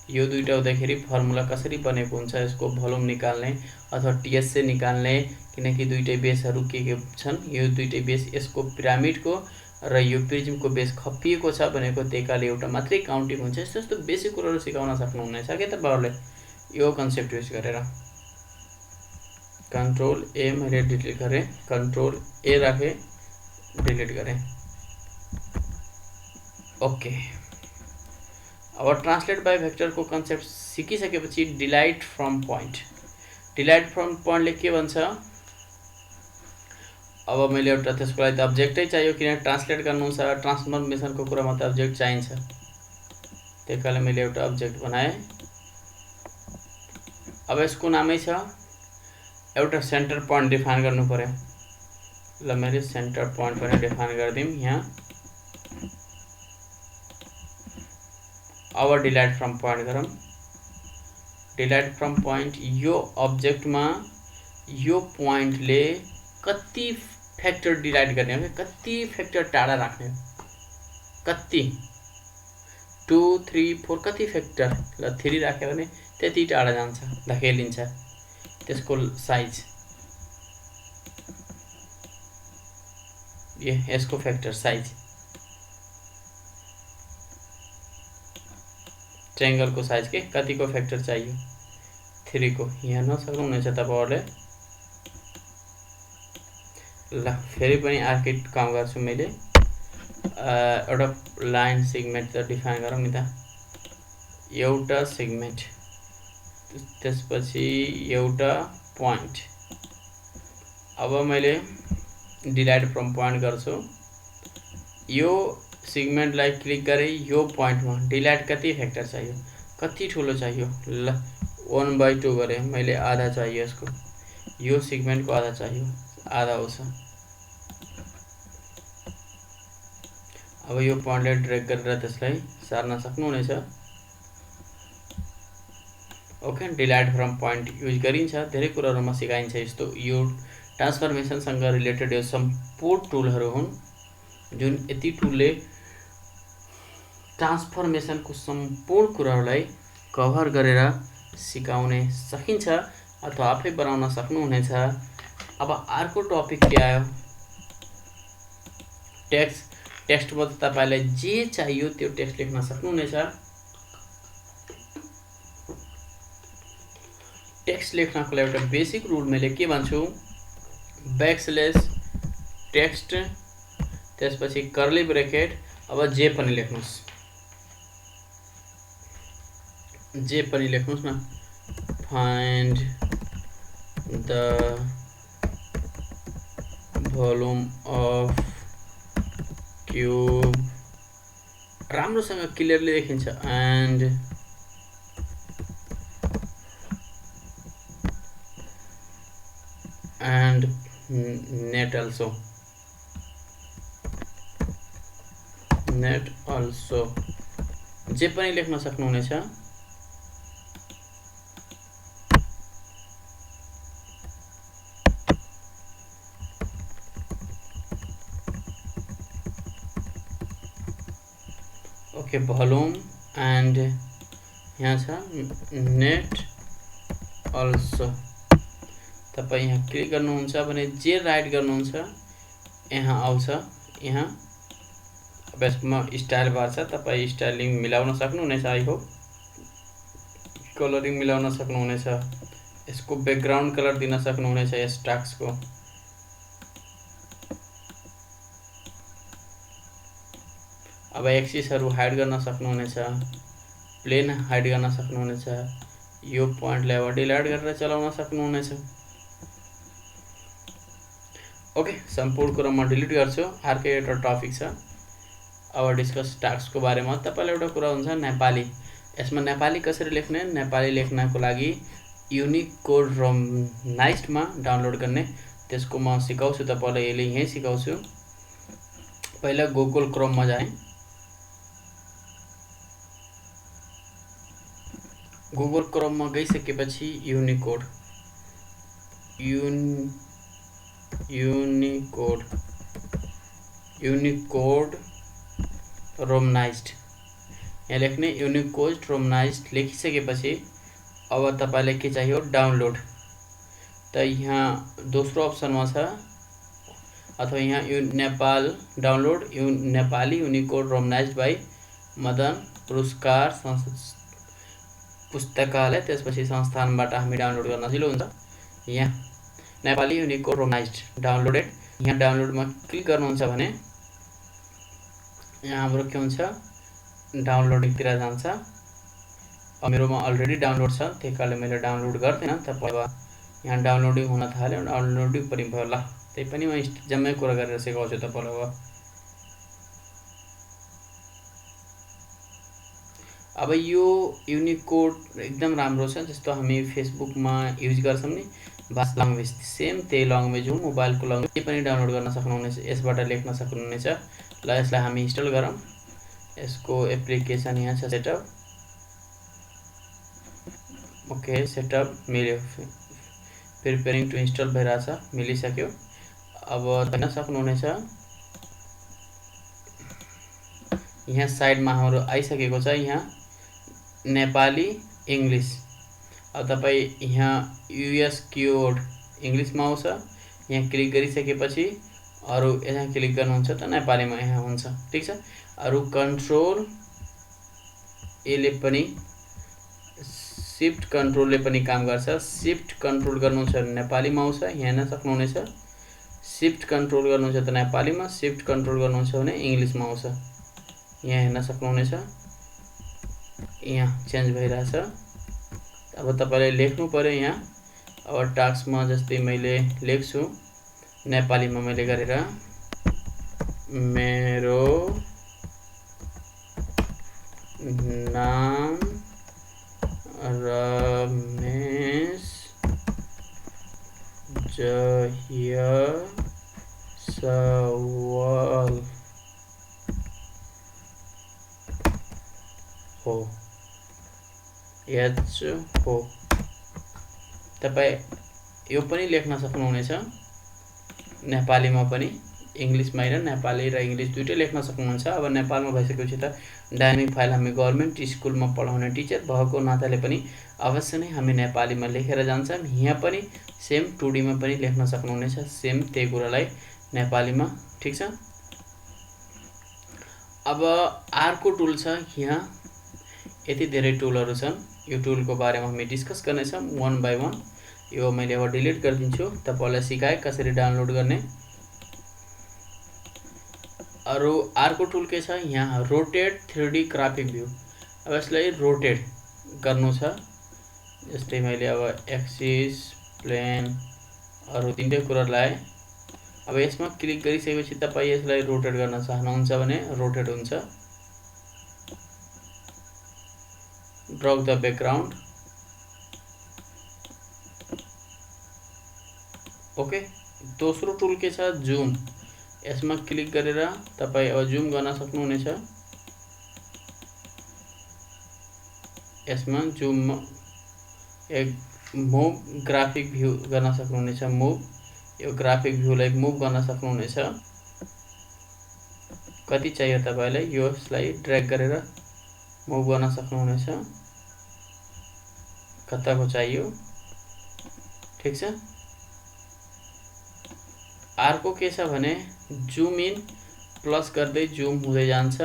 यो दुईटा हुँदाखेरि फर्मुला कसरी बनेको हुन्छ, यसको भोल्युम निकाल्ने अथवा टीएससी निकाल्ने, किनकि दुईटै बेसहरु के छन्, यो दुईटै बेस यसको पिरामिडको र यो प्रिज्मको बेस खपिएको छ भनेको त्यहीकाले एउटा मात्रै काउन्टिङ हुन्छ। यस्तो बेसिक कुराहरु सिकाउन सक्नुहुनेछ के तपाईहरुले यो कन्सेप्ट युज गरेर। कन्ट्रोल ए मैले डिलिट गरेँ, कन्ट्रोल ए राखेँ, डिलिट गरेँ। ओके, अब ट्रान्सलेट बाई भेक्टर को कन्सेप्ट सिकिसकेपछि delight from point, delight from पोइन्टले के भन्छ, अब मैले एउटा त्यसको लागि त अब्जेक्टै चाहियो, किन ट्रान्सलेट गर्नु छ, ट्रान्सफर्मेसनको कुरामा त अब्जेक्ट चाहिन्छ। त्यसकारण मैले एउटा अब्जेक्ट बनाएँ। अब यसको नामै छ, एउटा सेन्टर पोइन्ट डिफाइन गर्नु पर्यो। ल मैले सेन्टर पोइन्ट पनि डिफाइन गर्दिम यहाँ। अब डिलाइट फ्रम पोइन्ट गरौँ। डिलाइट फ्रम पोइन्ट, यो अब्जेक्टमा यो पोइन्टले कति फ्याक्टर डिलाइट गर्ने हो, कति फ्याक्टर टाढा राख्ने, कति 2 3 4 कति फ्याक्टर, ल 3 राख्यो भने त्यति टाढा जान्छ, धकेलिन्छ त्यसको साइज। यसको फ्याक्टर साइज, ट्रायंगल को साइज के कति को फ्याक्टर चाहियो, 3 को। यहाँ हेर्न सक्नुहुनेछ तपाईहरुले। ल फेरि पनि अर्कै काम गर्छु मैले। एउटा लाइन सेगमेन्ट त डिफाइन गरौँ नि त, एउटा सेगमेन्ट, त्यसपछि एउटा पोइन्ट। अब मैले डिलाइट फ्रम पोइन्ट गर्छु, यो सेगमेन्टलाई क्लिक गरे, यो पोइन्टमा डिलाइट कति फ्याक्टर चाहियो, कति ठुलो चाहियो, ल 1/2 गरे, मैले आधा चाहियो यसको, यो सेगमेन्टको आधा चाहियो, आधा आउँछ। अब यो पोइन्टलाई ड्र्याग गरेर त्यसलाई सार्न सक्नुहुनेछ। Okay, delight from point use गरिन्छ, धेरै कुराहरूमा सिकाइन्छ यस्तो। यो ट्रान्सफर्मेसनसँग रिलेटेड यो सम्पूर्ण टुलहरू हुन् जुन यति टुलले ट्रान्सफर्मेसनको सम्पूर्ण कुराहरूलाई कभर गरेर सिकाउने सकिन्छ अथवा आफै बनाउन सक्नुहुनेछ। अब अर्को टपिक के आयो? टेक्स्टमा त तपाईलाई जे चाहियो त्यो टेक्स्ट लेख्न सक्नुहुनेछ। टेक्स्ट लेख्नको लागि एउटा बेसिक रुल मैले के भन्छु, बैकस्लैश टेक्स्ट त्यसपछि कर्ली ब्रेकेट। अब जे पनि लेख्नुस्, जे पनि लेख्नुस् न। Find the volume of cube, राम्रोसँग क्लियरली देखिन्छ। एन्ड नेट अल्सो जे पनि लेख्न सक्नुहुनेछ। ओके, भोल्युम एन्ड यहाँ छ नेट अल्सो। तपाईँ यहाँ क्लिक गर्नुहुन्छ भने जे राइट गर्नुहुन्छ यहाँ आउँछ। यहाँ अब यसमा स्टाइल बार छ, तपाईँ स्टाइलिङ मिलाउन सक्नुहुनेछ। आई होप कलरिङ मिलाउन सक्नुहुनेछ, यसको ब्याकग्राउन्ड कलर दिन सक्नुहुनेछ यस टेक्स्टको। अब एक्सिसहरू हाइड गर्न सक्नुहुनेछ, प्लेन हाइड गर्न सक्नुहुनेछ, यो पोइन्टलाई अब डिलिट गरेर चलाउन सक्नुहुनेछ। ओके, सम्पूर्ण कुरा म डिलिट गर्छु। अर्को एउटा टपिक छ, अब डिस्कस टास्कको बारेमा। तपाईलाई एउटा कुरा हुन्छ नेपाली, यसमा नेपाली कसरी लेख्ने, नेपाली लेख्नको लागि युनिकोड रोमनाइज्डमा डाउनलोड गर्ने, त्यसको म सिकाउँछु तपाईलाई। यसले यही सिकाउँछु। पहिला गुगल क्रोममा जाएँ, गुगल क्रोममा गइसकेपछि युनिकोड रोमनाइज्ड यहाँ लेख्ने। युनिकोड रोमनाइज्ड लेखिसकेपछि अब तपाईलाई के चाहियो, डाउनलोड। त यहाँ दोस्रो अप्सनमा छ, अथवा यहाँ Nepal download Nepali Unicode Romanised by Madan पुरस्कार पुस्तकालय, त्यसपछि संस्थानबाट हामी डाउनलोड गर्न सजिलो हुन्छ। यहाँ नेपाली युनिकोड रोमनाइज्ड डाउनलोडेड, यहाँ डाउनलोडमा क्लिक गर्नुहुन्छ भने यहाँ हाम्रो के हुन्छ, डाउनलोडिङतिर जान्छ। अब मेरोमा अलरेडी डाउनलोड छ, त्यही कारणले मैले डाउनलोड गर्दिनँ। तपाईँ यहाँ डाउनलोडिङ हुन थाल्यो, डाउनलोडिङ पनि भयो। ल, त्यही पनि म जम्मै कुरा गरेर सिकाउँछु तपाईँलाई। अब यो युनिकोड एकदम राम्रो छ, जस्तो हामी फेसबुकमा युज गर्छौँ नि, भाषा ल्याङ्ग्वेज सेम त्यही ल्याङ्ग्वेज हो, मोबाइलको ल्याङ्ग्वेज। के पनि डाउनलोड गर्न सक्नुहुनेछ, यसबाट लेख्न सक्नुहुनेछ। ल, यसलाई हामी इन्स्टल गरौँ। यसको एप्लिकेसन यहाँ छ, सेटअप। ओके, सेटअप मिल्यो, प्रिपेरिङ टु इन्स्टल भइरहेछ, मिलिसक्यो। अब हेर्न सक्नुहुनेछ यहाँ साइडमा हाम्रो आइसकेको छ, यहाँ नेपाली इङ्ग्लिस। अब तपाईँ यहाँ युएस कीवर्ड इङ्ग्लिसमा आउँछ, यहाँ क्लिक गरिसकेपछि अरू यहाँ क्लिक गर्नुहुन्छ त नेपालीमा यहाँ हुन्छ। ठिक छ, अरू कन्ट्रोल यसले पनि, शिफ्ट कन्ट्रोलले पनि काम गर्छ। शिफ्ट कन्ट्रोल गर्नुहुन्छ भने नेपालीमा आउँछ, यहाँ हेर्न सक्नुहुनेछ। शिफ्ट कन्ट्रोल गर्नुहुन्छ त नेपालीमा, शिफ्ट कन्ट्रोल गर्नुहुन्छ भने इङ्ग्लिसमा आउँछ, यहाँ हेर्न सक्नुहुनेछ। यहाँ चेन्ज भइरहेछ। अब तपाईले लेख्नु पर्यो यहाँ। अब टास्कमा जस्तै मैले लेख्छु, नेपालीमा मैले गरेर, मेरो नाम रमेश जयसवाल। हो एच हो। तपाईँ यो पनि लेख्न सक्नुहुनेछ नेपालीमा पनि, इङ्ग्लिसमा हैन, नेपाली र इङ्ग्लिस दुइटै लेख्न सक्नुहुन्छ। अब नेपालमा भइसकेपछि त डाइनामिक फाइल हामी गभर्मेन्ट स्कुलमा पढाउने टिचर भएको नाताले पनि अवश्य नै हामी नेपालीमा लेखेर जान्छौँ। यहाँ पनि सेम 2D मा पनि लेख्न सक्नुहुनेछ, सेम त्यही कुरालाई नेपालीमा, ठीक छ। अब अर्को टुल छ यहाँ, यति धेरै टुलहरू छन्। यो टुलको बारेमा हामी डिस्कस गर्नेछौँ वन बाई वन। यो मैले अब डिलिट गरिदिन्छु, तपाईँलाई सिकाएँ कसरी डाउनलोड गर्ने। अरू अर्को टुल के छ यहाँ, रोटेट 3D ग्राफिक भ्यू। अब यसलाई रोटेट गर्नु छ, जस्तै मैले अब एक्सिस, प्लेन, अरू तीनटै कुरा लाएँ। अब यसमा क्लिक गरिसकेपछि तपाईँ यसलाई रोटेट गर्न चाहनुहुन्छ भने रोटेट हुन्छ। Drug the background, okay. दोस्रो टुल के छ, जुम। यसमा क्लिक गरेर तपाईँ अब जुम गर्न सक्नुहुनेछ। यसमा जुम एक मुभ ग्राफिक भ्यू गर्न सक्नुहुनेछ, मुभ। यो ग्राफिक भ्यूलाई मुभ गर्न सक्नुहुनेछ। कति चाहियो तपाईलाई यसलाई ड्र्याग गरेर मुभ गर्न सक्नुहुनेछ, कताको चाहियो, ठीक छ। अर्को के छ भने जुम इन प्लस गर्दै जुम हुँदै जान्छ।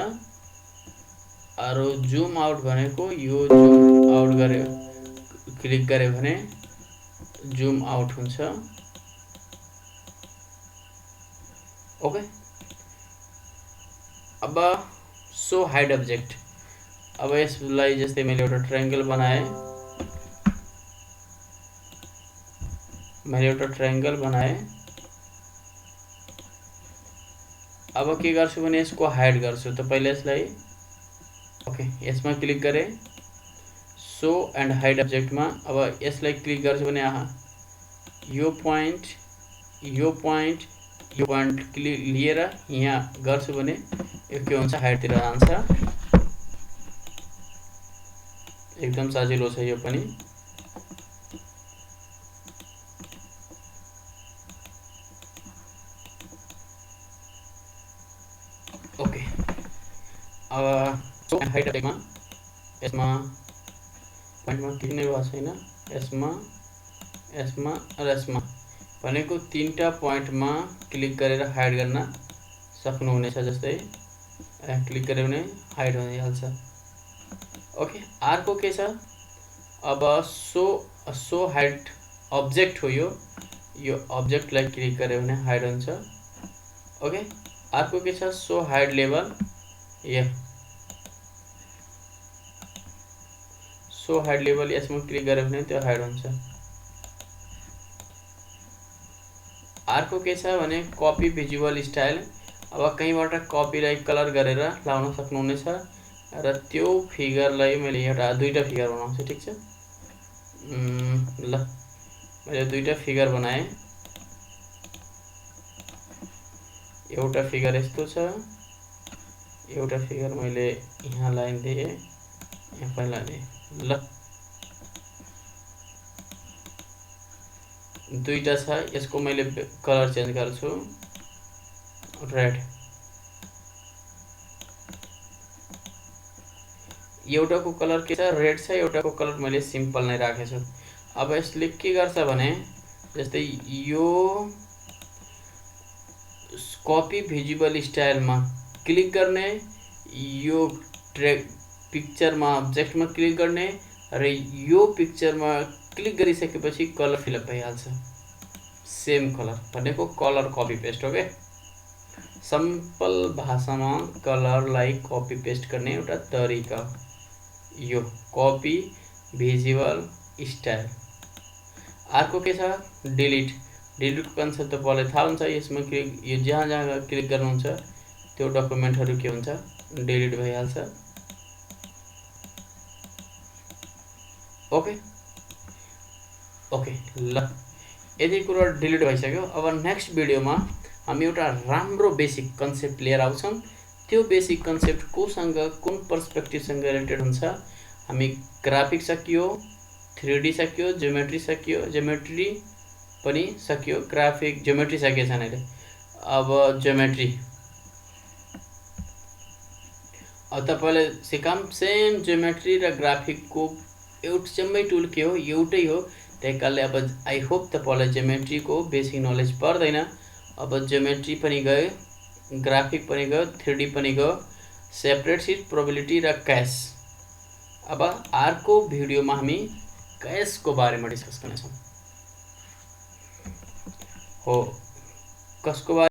अरू जुम आउट भनेको यो जुम आउट गरे क्लिक गरे भने जुम आउट हुन्छ, ओके। अब सो हाइड अब्जेक्ट। अब यसलाई जस्तै मैले एउटा ट्रायंगल बनाएँ, अब के गर्छु भने यसको हाइड गर्छु। त पहिले यसलाई ओके यसमा क्लिक गरे सो एन्ड हाइड अब्जेक्टमा। अब यसलाई क्लिक गर्छु भने यो पोइन्ट क्लिक लिएर यहाँ गर्छु भने यो के हुन्छ, हाइडतिर जान्छ। एकदम सजिलो छ यो पनि। ओके अब सो एन्ड हाइड अब्जेक्टमा यसमा पोइन्टमा क्लिक नै भएको छैन, यसमा र यसमा भनेको तीनटा पोइन्टमा क्लिक गरेर हाइड गर्न सक्नुहुनेछ। जस्तै क्लिक गरे भने हाइड भइहाल्छ, ओके। अर्को के छ, अब सो हाइड अब्जेक्ट हो यो अब्जेक्टलाई क्लिक गरे भने हाइड हुन्छ, ओके। अर्को के छ, so hide level. So hide level यसमा क्लिक गरे भने त्यो हाइड हुन्छ। अर्को के छ भने कपी भिजुअल स्टाइल। अब कहीँबाट कपीलाई कलर गरेर लाउन सक्नुहुनेछ र त्यो फिगरलाई मैले एउटा दुईटा फिगर बनाउँछु, ठीक छ। ल मैले दुईटा फिगर बनाएँ। एउटा फिगर यस्तो छ, एउटा फिगर मैले यहाँ लाइन दिएँ, यहाँ पनि लाने। ल दुईटा छ, यसको मैले कलर चेन्ज गर्छु, रेड। एउटाको कलर के छ, रेड छ, एउटाको कलर मैले सिम्पल नै राखेछु। अब यसले के गर्छ भने जस्तै यो कपी भिजुअल स्टाइलमा क्लिक गर्ने, यो पिक्चरमा अब्जेक्टमा क्लिक गर्ने र यो पिक्चरमा क्लिक गरिसकेपछि कलर फिलअप भइहाल्छ। सेम कलर भनेको कलर कपी पेस्ट हो के। सिम्पल भाषामा कलरलाई कपी पेस्ट गर्ने एउटा तरिका यो कपी भिजुअल स्टाइल। अर्को के छ, डिलिटको कन्सेप्ट तपाईँलाई थाहा हुन्छ। यसमा क्लिक यो जहाँ क्लिक गर्नुहुन्छ त्यो डकुमेन्टहरू के हुन्छ, डिलिट भइहाल्छ, ओके। ल यदि कुरा डिलिट भइसक्यो। अब नेक्स्ट भिडियोमा हामी एउटा राम्रो बेसिक कन्सेप्ट लिएर आउँछौँ, त्यो बेसिक कन्सेप्ट कोसँग कुन पर्सपेक्टिभसँग रिलेटेड हुन्छ। हामी ग्राफिक सकियो, 3D सकियो, ज्योमेट्री सकियो, ज्योमेट्री पनि सकियो, ग्राफिक ज्योमेट्री सकिएछ अहिले। अब ज्योमेट्री अब तपाईँलाई सिकाम सेम ज्योमेट्री र ग्राफिकको जम्मै टुल के हो, एउटै हो। त्यही कारणले अब आई होप तपाईँलाई ज्योमेट्रीको बेसिक नलेज पर्दैन। अब ज्योमेट्री पनि गयो, ग्राफिक पनि गयो, 3D पनि गयो, सेपरेट सिट, प्रोबेबिलिटी र क्यास। अब अर्को भिडियोमा हामी क्यासको बारेमा डिस्कस गर्नेछौँ। हो कसको बारे